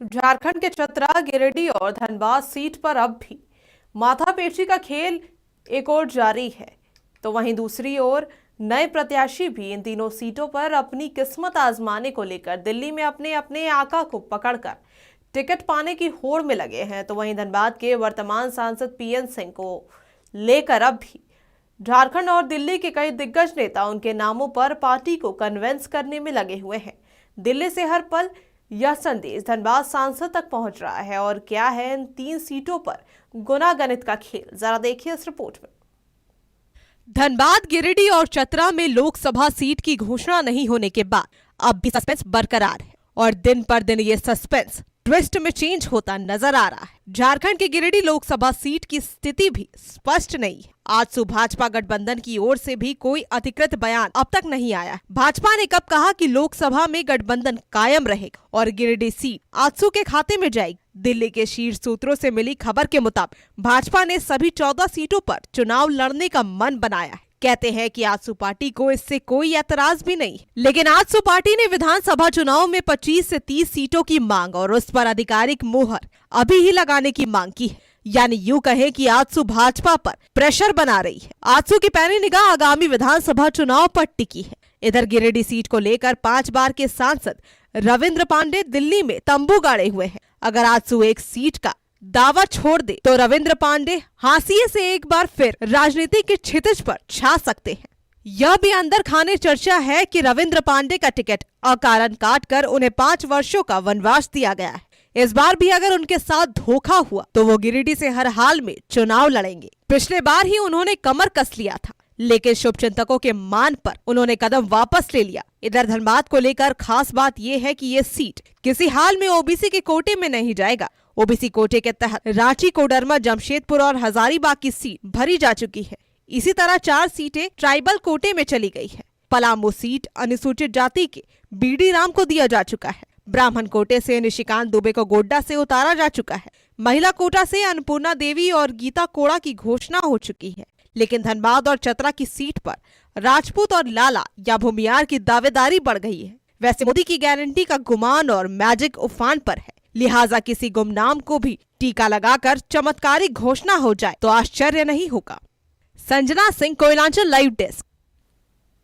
झारखंड के चतरा, गिरिडीह और धनबाद सीट पर अब भी माथापेची का खेल एक और जारी है, तो वहीं दूसरी ओर नए प्रत्याशी भी इन तीनों सीटों पर अपनी किस्मत आजमाने को लेकर दिल्ली में अपने अपने आका को पकड़कर टिकट पाने की होड़ में लगे हैं। तो वहीं धनबाद के वर्तमान सांसद पीएन सिंह को लेकर अब भी झारखंड और दिल्ली के कई दिग्गज नेता उनके नामों पर पार्टी को कन्विंस करने में लगे हुए हैं। दिल्ली से हर पल यह संदेश धनबाद सांसद तक पहुंच रहा है। और क्या है इन 3 सीटों पर गुना-गणित का खेल, जरा देखिए इस रिपोर्ट में। धनबाद, गिरिडीह और चतरा में लोकसभा सीट की घोषणा नहीं होने के बाद अब भी सस्पेंस बरकरार है और दिन पर दिन ये सस्पेंस ट्विस्ट में चेंज होता नजर आ रहा है। झारखंड के गिरिडीह लोकसभा सीट की स्थिति भी स्पष्ट नहीं है। आजसू भाजपा गठबंधन की ओर से भी कोई अधिकृत बयान अब तक नहीं आया। भाजपा ने कब कहा कि लोकसभा में गठबंधन कायम रहेगा और गिरिडीह सीट आजसू के खाते में जाएगी। दिल्ली के शीर्ष सूत्रों से मिली खबर के मुताबिक भाजपा ने सभी 14 सीटों पर चुनाव लड़ने का मन बनाया है। कहते हैं कि आजसू पार्टी को इससे कोई एतराज भी नहीं, लेकिन आजसू पार्टी ने विधानसभा चुनाव में 25 से 30 सीटों की मांग और उस पर आधिकारिक मुहर अभी ही लगाने की मांग की है। यानी यूं कहें कि आजसू भाजपा पर प्रेशर बना रही है। आजसू की पैनी निगाह आगामी विधानसभा चुनाव पर टिकी है। इधर गिरिडीह सीट को लेकर 5 बार के सांसद रविंद्र पांडे दिल्ली में तंबू गाड़े हुए हैं। अगर आजसू एक सीट का दावा छोड़ दे तो रविंद्र पांडे हाशिए से एक बार फिर राजनीति के क्षितिज पर छा सकते हैं। यह भी अंदर खाने चर्चा है कि रविंद्र पांडे का टिकट अकारण काटकर उन्हें 5 वर्षों का वनवास दिया गया है। इस बार भी अगर उनके साथ धोखा हुआ तो वो गिरिडीह से हर हाल में चुनाव लड़ेंगे। पिछले बार ही उन्होंने कमर कस लिया था, लेकिन शुभचिंतकों के मान पर उन्होंने कदम वापस ले लिया। इधर धनबाद को लेकर खास बात यह है कि ये सीट किसी हाल में ओबीसी के कोटे में नहीं जाएगा। ओबीसी कोटे के तहत रांची, कोडरमा, जमशेदपुर और हजारीबाग की सीट भरी जा चुकी है। इसी तरह 4 सीटें ट्राइबल कोटे में चली गई है। पलामू सीट अनुसूचित जाति के बीडी राम को दिया जा चुका है। ब्राह्मण कोटे से निशिकांत दुबे को गोड्डा से उतारा जा चुका है। महिला कोटा से अन्नपूर्णा देवी और गीता कोड़ा की घोषणा हो चुकी है। लेकिन धनबाद और चतरा की सीट पर राजपूत और लाला या भूमियार की दावेदारी बढ़ गई है। वैसे मोदी की गारंटी का गुमान और मैजिक उफान पर है, लिहाजा किसी गुमनाम को भी टीका लगाकर चमत्कारिक घोषणा हो जाए तो आश्चर्य नहीं होगा। Sanjana Singh, Koyalanchal live desk.